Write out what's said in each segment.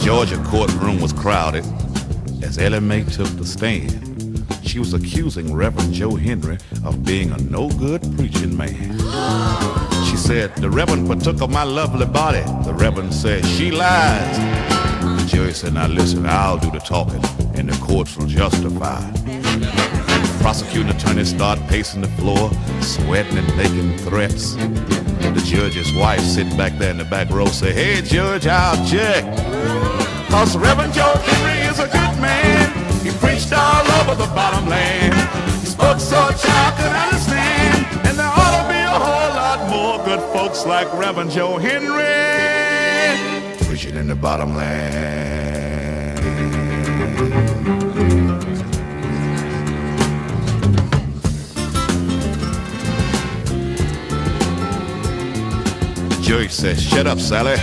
Georgia courtroom was crowded as Ellie Mae took the stand. She was accusing Reverend Joe Henry of being a no-good preaching man. She said, the Reverend partook of my lovely body. The Reverend said, she lies. The jury said, now listen, I'll do the talking, and the courts will justify. The prosecuting attorney started pacing the floor, sweating and making threats. The judge's wife sitting back there in the back row said, hey, Judge, I object. Cause Reverend Joe Henry is a good man. He preached all over the bottom land. He spoke so a child could understand. And there ought to be a whole lot more good folks like Reverend Joe Henry preaching in the bottom land. The judge says, shut up, Sally.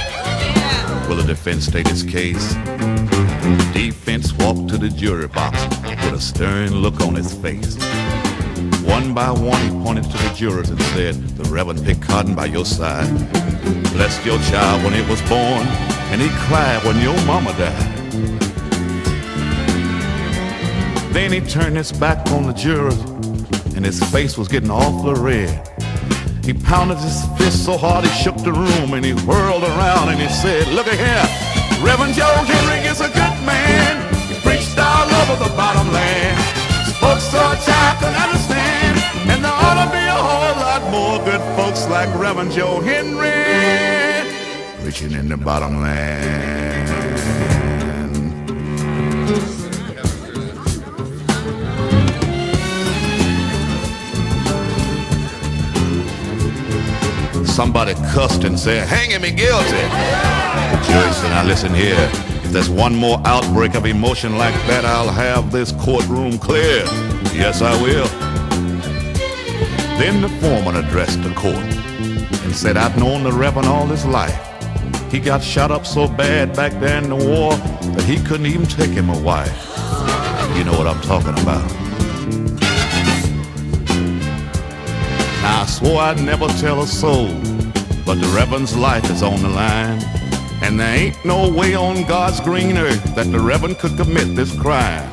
Will the defense state its case? The defense walked to the jury box with a stern look on his face. One by one he pointed to the jurors and said, the Reverend picked cotton by your side, blessed your child when it was born, and he cried when your mama died. Then he turned his back on the jurors and his face was getting awful red. He pounded his fist so hard he shook the room, and he whirled around and he said, look at here, Reverend Joe Henry is a good man. He preached all over the bottom land. Spoke so a child could understand. And there ought to be a whole lot more good folks like Reverend Joe Henry preaching in the bottom land. Somebody cussed and said, hanging me guilty. The judge said, now listen here. If there's one more outbreak of emotion like that, I'll have this courtroom clear. Yes, I will. Then the foreman addressed the court and said, I've known the Reverend all his life. He got shot up so bad back there in the war that he couldn't even take him a wife. You know what I'm talking about. I swore I'd never tell a soul, but the Reverend's life is on the line, and there ain't no way on God's green earth that the Reverend could commit this crime.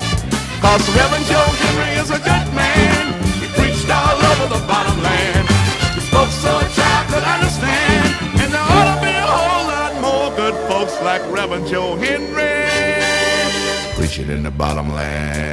Cause Reverend Joe Henry is a good man. He preached all over the bottom land. He spoke so a child could understand. And there ought to be a whole lot more good folks like Reverend Joe Henry preaching in the bottom land.